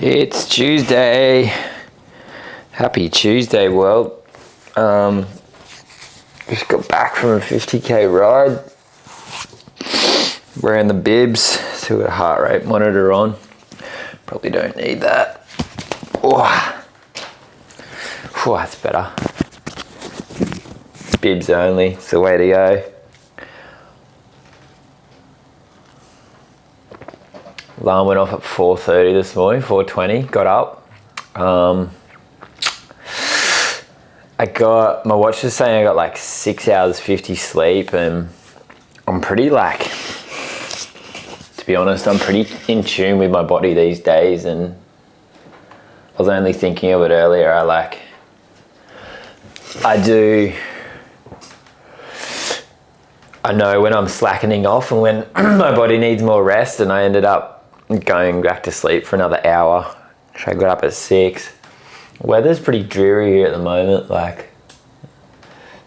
It's Tuesday. Happy Tuesday, world. Just got back from a 50k ride. Wearing the bibs, still got a heart rate monitor on. Probably don't need that. Oh, that's better. Bibs only, it's the way to go. Alarm went off at 4:30 this morning, 4:20, got up. My watch is saying I got like 6 hours 50 sleep, and I'm pretty to be honest, I'm pretty in tune with my body these days, and I was only thinking of it earlier. I know when I'm slackening off and when my body needs more rest, and I ended up going back to sleep for another hour. So I got up at 6. Weather's pretty dreary here at the moment,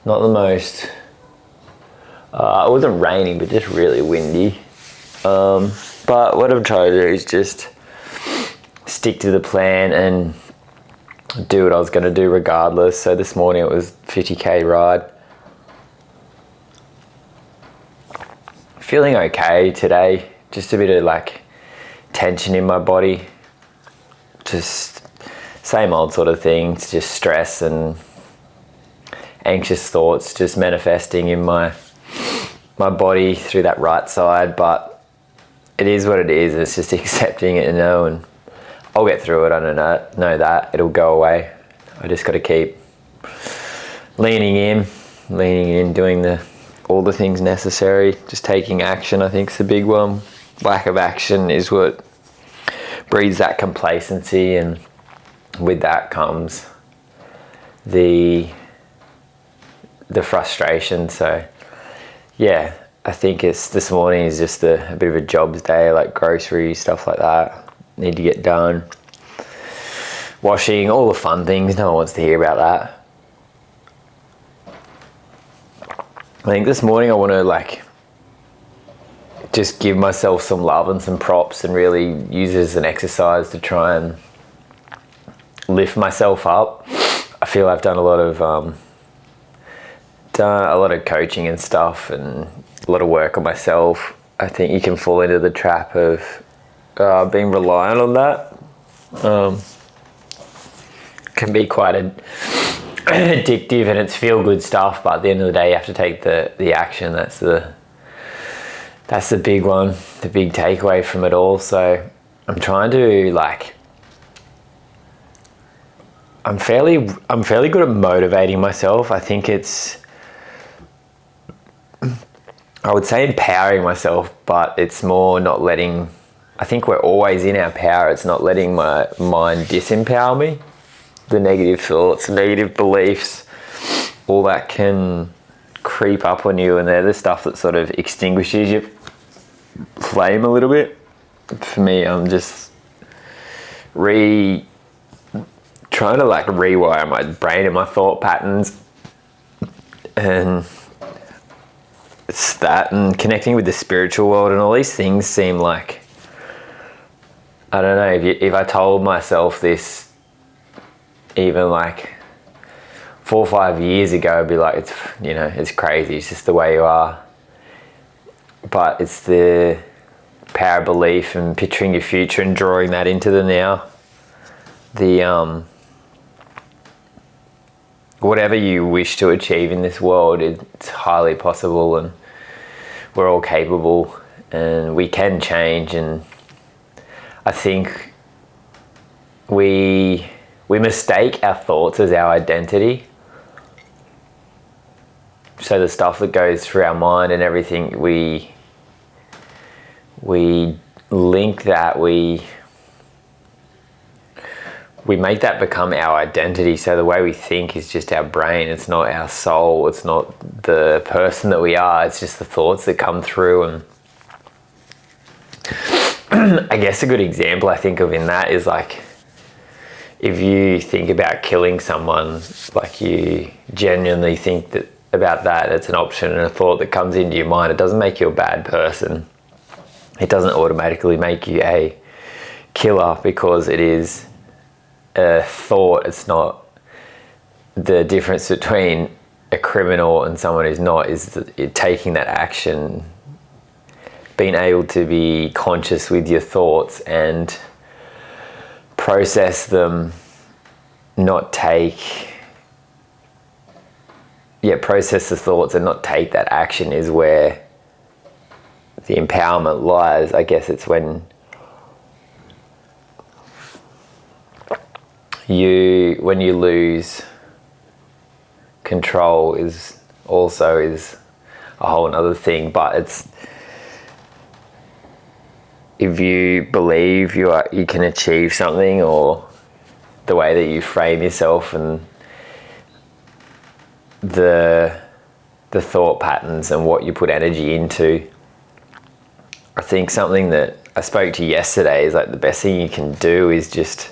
not the most, it wasn't raining, but just really windy. But what I'm trying to do is just stick to the plan and do what I was going to do regardless. So this morning it was 50k ride. Feeling okay today, just a bit of tension in my body, just same old sort of things, just stress and anxious thoughts just manifesting in my body through that right side. But it is what it is, and it's just accepting it, and I'll get through it. I don't know that it'll go away. I just got to keep leaning in, doing all the things necessary, just taking action. I think is the big one. Lack of action is what breeds that complacency, and with that comes the frustration. So yeah, I think this morning is just a bit of a jobs day, like groceries, stuff like that need to get done, washing, all the fun things. No one wants to hear about that. I think this morning I want to just give myself some love and some props, and really use it as an exercise to try and lift myself up. I feel I've done a lot of coaching and stuff, and a lot of work on myself. I think you can fall into the trap of being reliant on that. Can be quite addictive, and it's feel good stuff, but at the end of the day you have to take the action. That's the big one, the big takeaway from it all. So I'm trying to I'm fairly good at motivating myself. I think I would say empowering myself, but it's more not letting, I think we're always in our power. It's not letting my mind disempower me. The negative thoughts, negative beliefs, all that can creep up on you, and they're the stuff that sort of extinguishes your flame a little bit. For me, I'm just trying to rewire my brain and my thought patterns, and it's that, and connecting with the spiritual world, and all these things seem like, I don't know, if I told myself this even 4 or 5 years ago, I'd be like, it's crazy, it's just the way you are. But it's the power of belief and picturing your future and drawing that into the now. Whatever you wish to achieve in this world, it's highly possible, and we're all capable, and we can change. And I think we mistake our thoughts as our identity. So the stuff that goes through our mind and everything, we link that, we make that become our identity. So the way we think is just our brain. It's not our soul. It's not the person that we are. It's just the thoughts that come through. And I guess a good example I think of in that is if you think about killing someone, you genuinely think about that, it's an option and a thought that comes into your mind. It doesn't make you a bad person. It doesn't automatically make you a killer because it is a thought. It's not. The difference between a criminal and someone who's not is taking that action, being able to be conscious with your thoughts and process them, process the thoughts and not take that action is where the empowerment lies. I guess it's when you lose control is a whole other thing, but it's if you believe you can achieve something, or the way that you frame yourself and the thought patterns and what you put energy into. I think something that I spoke to yesterday is like the best thing you can do is just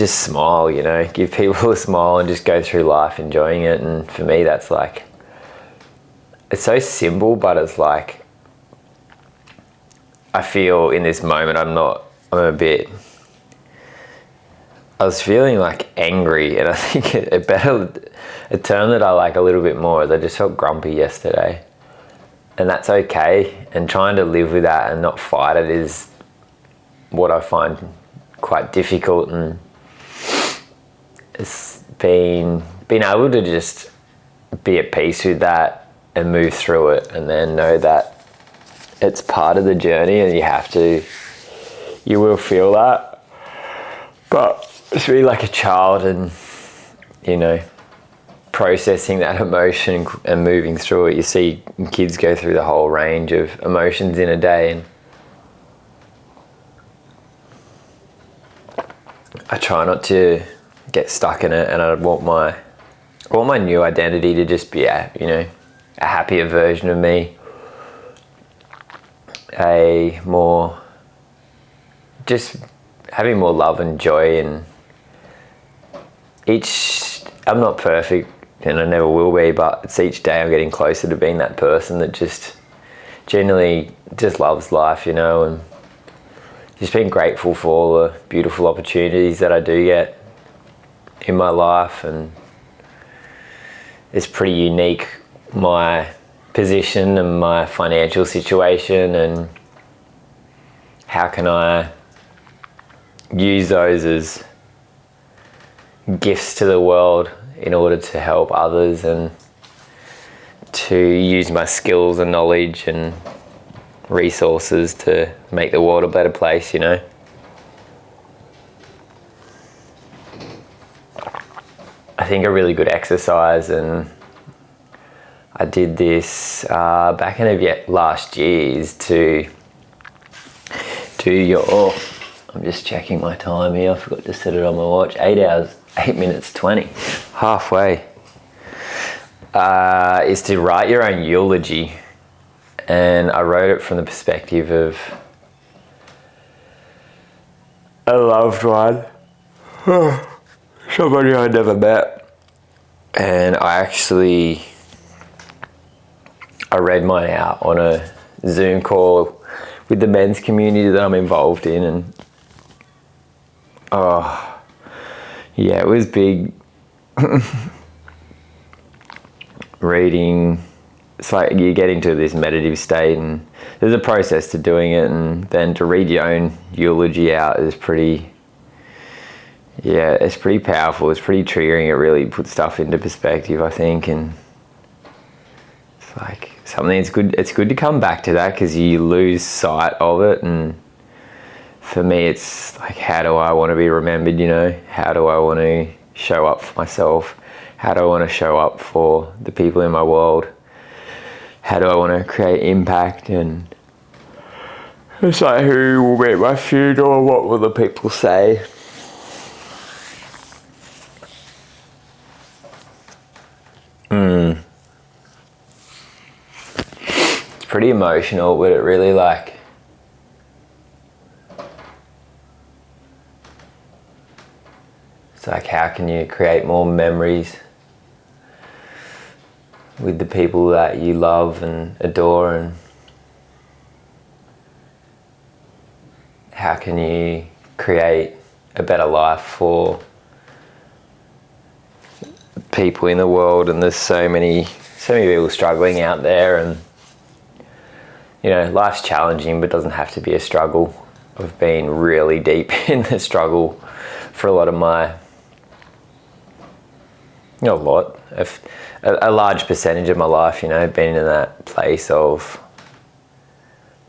smile, you know, give people a smile and just go through life enjoying it. And for me, that's like, it's so simple, but it's like, I feel in this moment, I was feeling like angry, and I think a term that I like a little bit more is I just felt grumpy yesterday. And that's okay, and trying to live with that and not fight it is what I find quite difficult. And it's being able to just be at peace with that and move through it, and then know that it's part of the journey and you will feel that. But it's really like a child, and you know, processing that emotion and moving through it. You see kids go through the whole range of emotions in a day, and I try not to get stuck in it, and I want my new identity to just be a happier version of me, just having more love and joy. And I'm not perfect, and I never will be, but it's each day I'm getting closer to being that person that just genuinely just loves life, you know, and just being grateful for all the beautiful opportunities that I do get in my life. And it's pretty unique, my position and my financial situation, and how can I use those as gifts to the world in order to help others, and to use my skills and knowledge and resources to make the world a better place, you know. I think a really good exercise, and I did this back in last year, is to do I'm just checking my time here, I forgot to set it on my watch, 8 hours, 8 minutes 20, halfway, is to write your own eulogy. And I wrote it from the perspective of a loved one, somebody I never met. And I read mine out on a Zoom call with the men's community that I'm involved in, and it was big. Reading, it's like you get into this meditative state, and there's a process to doing it, and then to read your own eulogy out is it's pretty powerful. It's pretty triggering. It really puts stuff into perspective, I think, and it's like something. It's good to come back to that, because you lose sight of it. And for me, it's like, how do I want to be remembered? You know, how do I want to show up for myself? How do I want to show up for the people in my world? How do I want to create impact? And it's like, who will be at my funeral? What will the people say? It's pretty emotional, but it really it's like, how can you create more memories with the people that you love and adore, and how can you create a better life for people in the world, and there's so many people struggling out there, and life's challenging, but doesn't have to be a struggle. I've been really deep in the struggle for a lot of my, a large percentage of my life, been in that place of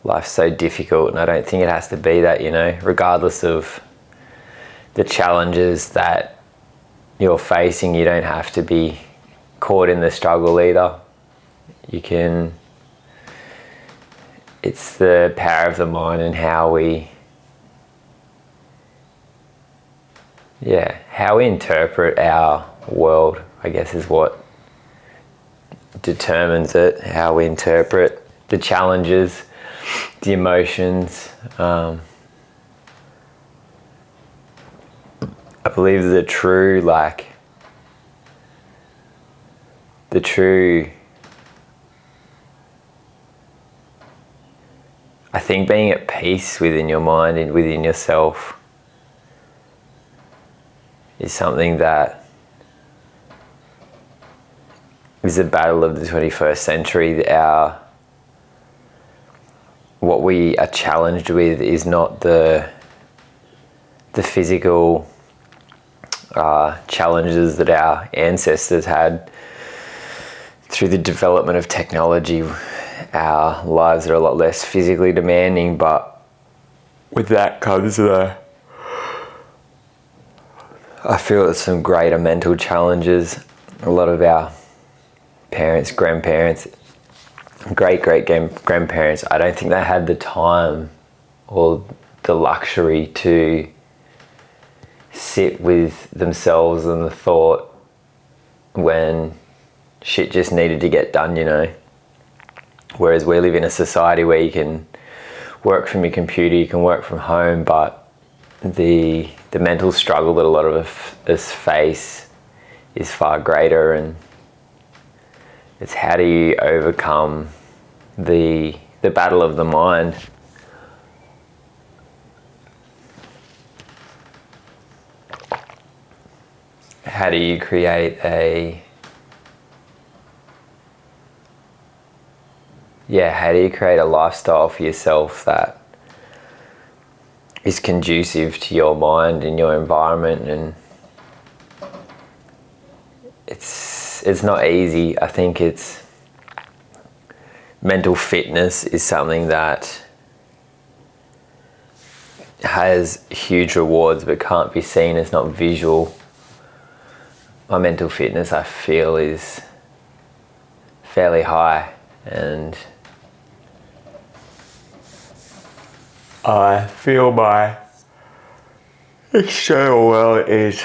life's so difficult, and I don't think it has to be that, regardless of the challenges that you're facing, you don't have to be caught in the struggle either. It's the power of the mind and how we interpret our world, I guess, is what determines it. How we interpret the challenges, the emotions. I believe the true I think being at peace within your mind and within yourself is something that is a battle of the 21st century. What we are challenged with is not the physical challenges that our ancestors had through the development of technology. Our lives are a lot less physically demanding, but with that comes I feel it's some greater mental challenges. A lot of our parents, grandparents, great-great-grandparents, I don't think they had the time or the luxury to sit with themselves and the thought when shit just needed to get done, Whereas we live in a society where you can work from your computer, you can work from home, but the mental struggle that a lot of us face is far greater, and it's how do you overcome the battle of the mind. How do you create a lifestyle for yourself that is conducive to your mind and your environment? And it's not easy. I think mental fitness is something that has huge rewards but can't be seen, it's not visual. My mental fitness, I feel, is fairly high, and I feel my external world is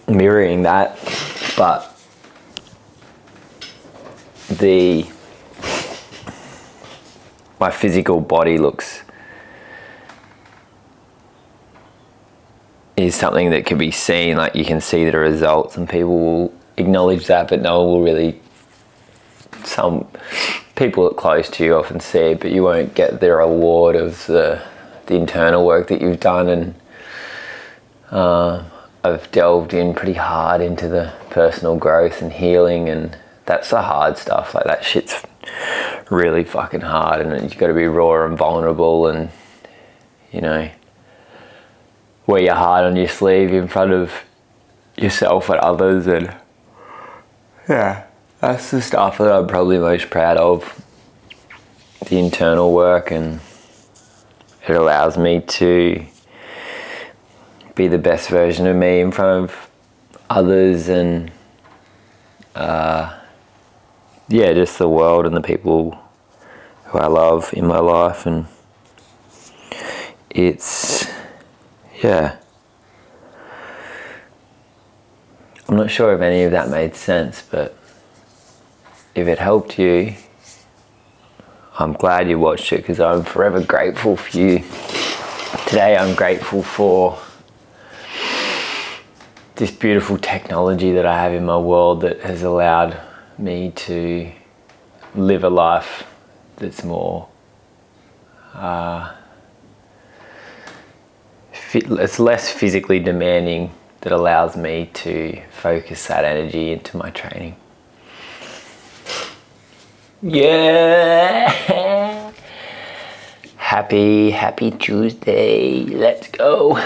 mirroring that, but my physical body is something that can be seen. Like, you can see the results and people will acknowledge that, but no one will really. Some people close to you often see it, but you won't get the reward of the internal work that you've done. And I've delved in pretty hard into the personal growth and healing, and that's the hard stuff. Like, that shit's really fucking hard, and you've got to be raw and vulnerable, and wear your heart on your sleeve in front of yourself and others. And that's the stuff that I'm probably most proud of, the internal work, and it allows me to be the best version of me in front of others, and just the world and the people who I love in my life. And I'm not sure if any of that made sense, but if it helped you, I'm glad you watched it, because I'm forever grateful for you. Today I'm grateful for this beautiful technology that I have in my world that has allowed me to live a life that's more it's less physically demanding, that allows me to focus that energy into my training. Yeah. Happy Tuesday. Let's go.